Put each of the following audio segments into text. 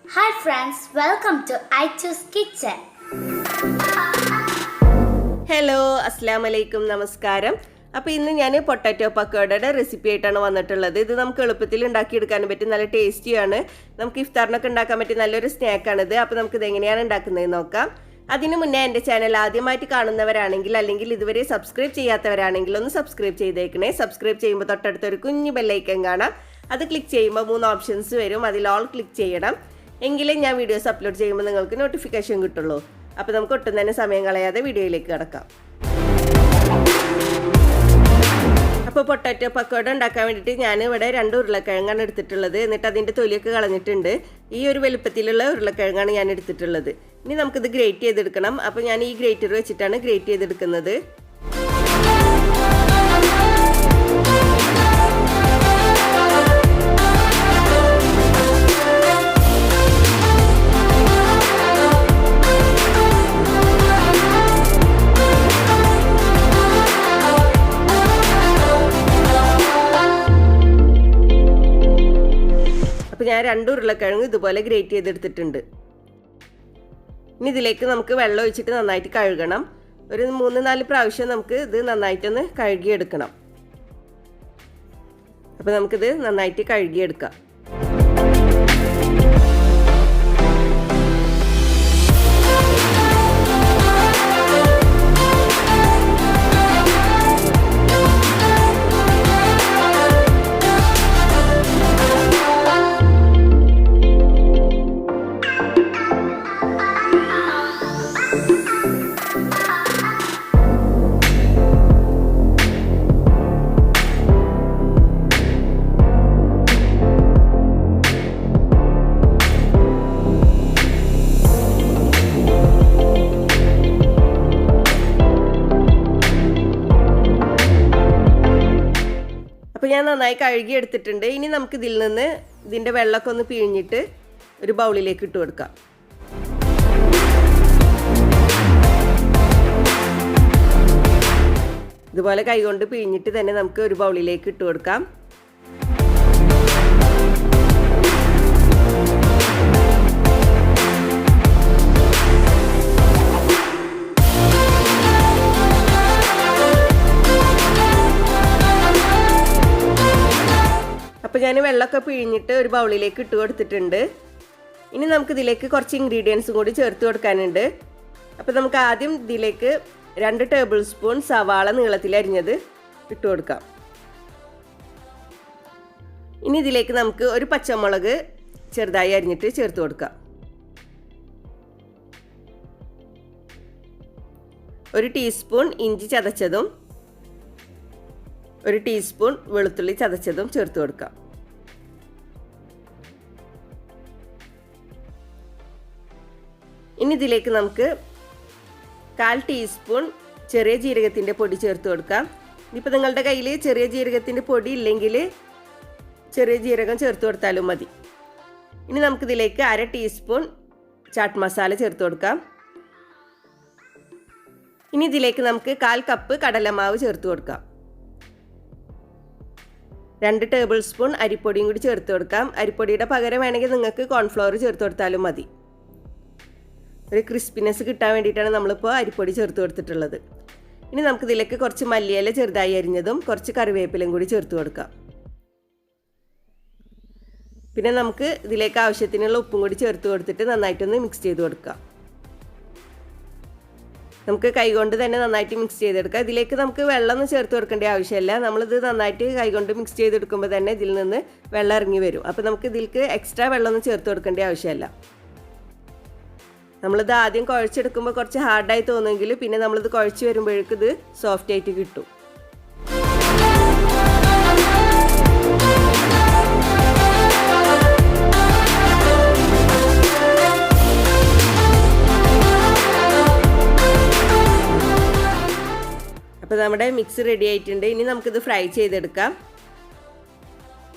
Hi friends, welcome to I Choose Kitchen. Hello അസ്സലാമു അലൈക്കും നമസ്കാരം. അപ്പോൾ ഇന്ന് ഞാൻ പൊട്ടാറ്റോ പക്കോടയുടെ റെസിപ്പി ആയിട്ടാണ് വന്നിട്ടുള്ളത്. ഇത് നമുക്ക് എളുപ്പത്തിൽ ഉണ്ടാക്കിയെടുക്കാൻ പറ്റും, നല്ല ടേസ്റ്റിയാണ്. നമുക്ക് ഇഫ്താറിനൊക്കെ ഉണ്ടാക്കാൻ പറ്റിയ നല്ലൊരു സ്നാക്കാണിത്. അപ്പോൾ നമുക്കിത് എങ്ങനെയാണ് ഉണ്ടാക്കുന്നതെന്ന് നോക്കാം. അതിനു മുന്നേ എൻ്റെ ചാനൽ ആദ്യമായിട്ട് കാണുന്നവരാണെങ്കിൽ അല്ലെങ്കിൽ ഇതുവരെ സബ്സ്ക്രൈബ് ചെയ്യാത്തവരാണെങ്കിൽ ഒന്ന് സബ്സ്ക്രൈബ് ചെയ്തേക്കണേ. സബ്സ്ക്രൈബ് ചെയ്യുമ്പോൾ തൊട്ടടുത്തൊരു കുഞ്ഞു ബെല്ലൈക്കൻ കാണാം. അത് ക്ലിക്ക് ചെയ്യുമ്പോൾ 3 ഓപ്ഷൻസ് വരും, അതിൽ ഓൾ ക്ലിക്ക് ചെയ്യണം. എങ്കിലേ ഞാൻ വീഡിയോസ് അപ്ലോഡ് ചെയ്യുമ്പോൾ നിങ്ങൾക്ക് നോട്ടിഫിക്കേഷൻ കിട്ടുള്ളൂ. അപ്പോൾ നമുക്ക് ഒട്ടും തന്നെ സമയം കളയാതെ വീഡിയോയിലേക്ക് കിടക്കാം. അപ്പോൾ പൊട്ടാറ്റോ പക്കോട ഉണ്ടാക്കാൻ വേണ്ടിയിട്ട് ഞാൻ ഇവിടെ 2 ഉരുളക്കിഴങ്ങാണ് എടുത്തിട്ടുള്ളത്. എന്നിട്ട് അതിൻ്റെ തൊലിയൊക്കെ കളഞ്ഞിട്ടുണ്ട്. ഈ ഒരു വലുപ്പത്തിലുള്ള ഉരുളക്കിഴങ്ങാണ് ഞാൻ എടുത്തിട്ടുള്ളത്. ഇനി നമുക്കിത് ഗ്രേറ്റ് ചെയ്തെടുക്കണം. അപ്പോൾ ഞാൻ ഈ ഗ്രേറ്റർ വെച്ചിട്ടാണ് ഗ്രേറ്റ് ചെയ്തെടുക്കുന്നത്. ഞാൻ 2 ഉരുളക്കിഴങ്ങ് ഇതുപോലെ ഗ്രേറ്റ് ചെയ്തെടുത്തിട്ടുണ്ട്. ഇനി ഇതിലേക്ക് നമുക്ക് വെള്ളം ഒഴിച്ചിട്ട് നന്നായിട്ട് കഴുകണം. ഒരു 3-4 പ്രാവശ്യം നമുക്ക് ഇത് നന്നായിട്ടൊന്ന് കഴുകിയെടുക്കണം. അപ്പോൾ നമുക്കിത് നന്നായിട്ട് കഴുകിയെടുക്കാം. അപ്പോൾ ഞാൻ നന്നായി കഴുകി എടുത്തിട്ടുണ്ട്. ഇനി നമുക്ക് ഇതിൽ നിന്ന് ഇതിൻ്റെ വെള്ളമൊക്കെ ഒന്ന് പിഴിഞ്ഞിട്ട് ഒരു ബൗളിലേക്ക് ഇട്ട് കൊടുക്കാം. ഇതുപോലെ കൈകൊണ്ട് പിഴിഞ്ഞിട്ട് തന്നെ നമുക്ക് ഒരു ബൗളിലേക്ക് ഇട്ട് കൊടുക്കാം. അപ്പോൾ ഞാൻ വെള്ളമൊക്കെ പിഴിഞ്ഞിട്ട് ഒരു ബൗളിലേക്ക് ഇട്ട് കൊടുത്തിട്ടുണ്ട്. ഇനി നമുക്കിതിലേക്ക് കുറച്ച് ഇൻഗ്രീഡിയൻസും കൂടി ചേർത്ത് കൊടുക്കാനുണ്ട്. അപ്പോൾ നമുക്ക് ആദ്യം ഇതിലേക്ക് 2 ടേബിൾ സ്പൂൺ സവാള നീളത്തിൽ അരിഞ്ഞത് ഇട്ട് കൊടുക്കാം. ഇനി ഇതിലേക്ക് നമുക്ക് ഒരു പച്ചമുളക് ചെറുതായി അരിഞ്ഞിട്ട് ചേർത്ത് കൊടുക്കാം. 1 ടീസ്പൂൺ ഇഞ്ചി ചതച്ചതും 1 ടീസ്പൂൺ വെളുത്തുള്ളി ചതച്ചതും ചേർത്ത് കൊടുക്കാം. ഇനി ഇതിലേക്ക് നമുക്ക് 1/4 ടീസ്പൂൺ ചെറിയ ജീരകത്തിൻ്റെ പൊടി ചേർത്ത് കൊടുക്കാം. ഇനിയിപ്പോൾ നിങ്ങളുടെ കയ്യിൽ ചെറിയ ജീരകത്തിൻ്റെ പൊടി ഇല്ലെങ്കിൽ ചെറിയ ജീരകം ചേർത്ത് കൊടുത്താലും മതി. ഇനി നമുക്കിതിലേക്ക് 1/2 ടീസ്പൂൺ ചാട്ട് മസാല ചേർത്ത് കൊടുക്കാം. ഇനി ഇതിലേക്ക് നമുക്ക് 1/4 കപ്പ് കടലമാവ് ചേർത്ത് കൊടുക്കാം. 2 ടേബിൾ സ്പൂൺ അരിപ്പൊടിയും കൂടി ചേർത്ത് കൊടുക്കാം. അരിപ്പൊടിയുടെ പകരം വേണമെങ്കിൽ നിങ്ങൾക്ക് കോൺഫ്ലവർ ചേർത്ത് കൊടുത്താലും മതി. ഒരു ക്രിസ്പിനെസ് കിട്ടാൻ വേണ്ടിയിട്ടാണ് നമ്മളിപ്പോൾ അരിപ്പൊടി ചേർത്ത് കൊടുത്തിട്ടുള്ളത്. ഇനി നമുക്കിതിലേക്ക് കുറച്ച് മല്ലിയില ചെറുതായി അരിഞ്ഞതും കുറച്ച് കറിവേപ്പിലയും കൂടി ചേർത്ത് കൊടുക്കാം. പിന്നെ നമുക്ക് ഇതിലേക്ക് ആവശ്യത്തിനുള്ള ഉപ്പും കൂടി ചേർത്ത് കൊടുത്തിട്ട് നന്നായിട്ടൊന്ന് മിക്സ് ചെയ്ത് കൊടുക്കാം. നമുക്ക് കൈകൊണ്ട് തന്നെ നന്നായിട്ട് മിക്സ് ചെയ്തെടുക്കാം. ഇതിലേക്ക് നമുക്ക് വെള്ളമൊന്നും ചേർത്ത് കൊടുക്കേണ്ട ആവശ്യമില്ല. നമ്മളിത് നന്നായിട്ട് കൈകൊണ്ട് മിക്സ് ചെയ്തെടുക്കുമ്പോൾ തന്നെ ഇതിൽ നിന്ന് വെള്ളം ഇറങ്ങി വരും. അപ്പോൾ നമുക്ക് ഇതിലേക്ക് എക്സ്ട്രാ വെള്ളമൊന്നും ചേർത്ത് കൊടുക്കേണ്ട ആവശ്യമില്ല. നമ്മളിത് ആദ്യം കുഴച്ചെടുക്കുമ്പോൾ കുറച്ച് ഹാർഡായി തോന്നുമെങ്കിൽ പിന്നെ നമ്മളിത് കുഴച്ച് വരുമ്പോഴേക്കും ഇത് സോഫ്റ്റ് ആയിട്ട് കിട്ടും. അപ്പോൾ നമ്മുടെ മിക്സ് റെഡി ആയിട്ടുണ്ട്. ഇനി നമുക്കിത് ഫ്രൈ ചെയ്തെടുക്കാം.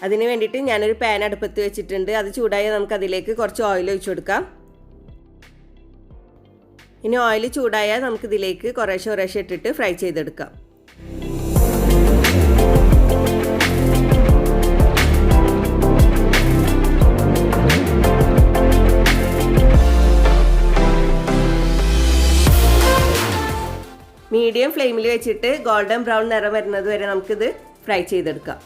അതിന് വേണ്ടിയിട്ട് ഞാനൊരു പാൻ അടുപ്പത്ത് വെച്ചിട്ടുണ്ട്. അത് ചൂടായാൽ നമുക്ക് അതിലേക്ക് കുറച്ച് ഓയിൽ ഒഴിച്ചു കൊടുക്കാം. ഇനി ഓയിൽ ചൂടായാൽ നമുക്കിതിലേക്ക് കുറേശ്ശെ ഇട്ടിട്ട് ഫ്രൈ ചെയ്തെടുക്കാം. മീഡിയം ഫ്ലെയിമിൽ വെച്ചിട്ട് ഗോൾഡൻ ബ്രൗൺ നിറം വരുന്നത് വരെ നമുക്കിത് ഫ്രൈ ചെയ്തെടുക്കാം.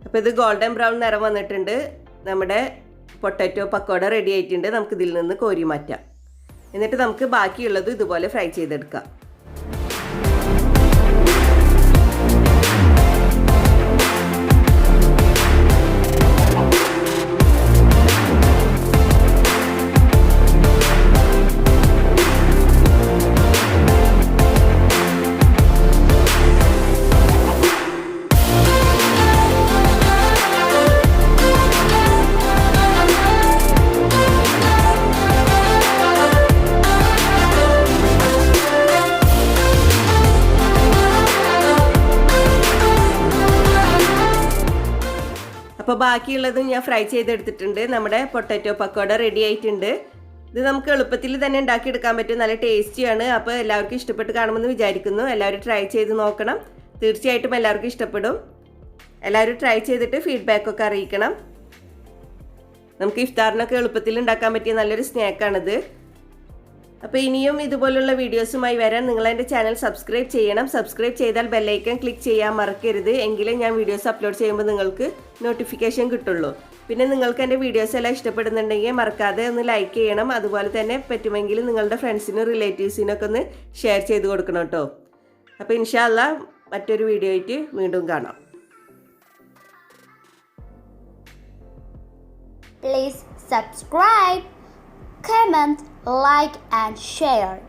അപ്പോൾ ഇത് ഗോൾഡൻ ബ്രൗൺ നിറം വന്നിട്ടുണ്ട്. നമ്മുടെ പൊട്ടാറ്റോ പക്കോട റെഡി ആയിട്ടുണ്ട്. നമുക്കിതിൽ നിന്ന് കോരി മാറ്റാം. എന്നിട്ട് നമുക്ക് ബാക്കിയുള്ളത് ഇതുപോലെ ഫ്രൈ ചെയ്തെടുക്കാം. അപ്പോൾ ബാക്കിയുള്ളതും ഞാൻ ഫ്രൈ ചെയ്തെടുത്തിട്ടുണ്ട്. നമ്മുടെ പൊട്ടാറ്റോ പക്കോട റെഡി ആയിട്ടുണ്ട്. ഇത് നമുക്ക് എളുപ്പത്തിൽ തന്നെ ഉണ്ടാക്കിയെടുക്കാൻ പറ്റും. നല്ല ടേസ്റ്റിയാണ്. അപ്പോൾ എല്ലാവർക്കും ഇഷ്ടപ്പെട്ട് കാണുമെന്ന് വിചാരിക്കുന്നു. എല്ലാവരും ട്രൈ ചെയ്ത് നോക്കണം. തീർച്ചയായിട്ടും എല്ലാവർക്കും ഇഷ്ടപ്പെടും. എല്ലാവരും ട്രൈ ചെയ്തിട്ട് ഫീഡ്ബാക്കൊക്കെ അറിയിക്കണം. നമുക്ക് ഇഫ്താറിനൊക്കെ എളുപ്പത്തിൽ ഉണ്ടാക്കാൻ പറ്റിയ നല്ലൊരു സ്നാക്കാണിത്. അപ്പോൾ ഇനിയും ഇതുപോലുള്ള വീഡിയോസുമായി വരാൻ നിങ്ങൾ എൻ്റെ ചാനൽ സബ്സ്ക്രൈബ് ചെയ്യണം. സബ്സ്ക്രൈബ് ചെയ്താൽ ബെല്ലൈക്കൺ ക്ലിക്ക് ചെയ്യാൻ മറക്കരുത്. എങ്കിലേ ഞാൻ വീഡിയോസ് അപ്ലോഡ് ചെയ്യുമ്പോൾ നിങ്ങൾക്ക് നോട്ടിഫിക്കേഷൻ കിട്ടുള്ളൂ. പിന്നെ നിങ്ങൾക്ക് എൻ്റെ വീഡിയോസ് എല്ലാം ഇഷ്ടപ്പെടുന്നുണ്ടെങ്കിൽ മറക്കാതെ ഒന്ന് ലൈക്ക് ചെയ്യണം. അതുപോലെ തന്നെ പറ്റുമെങ്കിൽ നിങ്ങളുടെ ഫ്രണ്ട്സിനും റിലേറ്റീവ്സിനൊക്കെ ഒന്ന് ഷെയർ ചെയ്ത് കൊടുക്കണം കേട്ടോ. അപ്പോൾ ഇൻഷാ അല്ലാഹ് മറ്റൊരു വീഡിയോ ആയിട്ട് വീണ്ടും കാണാം. Please subscribe, comment, like and share.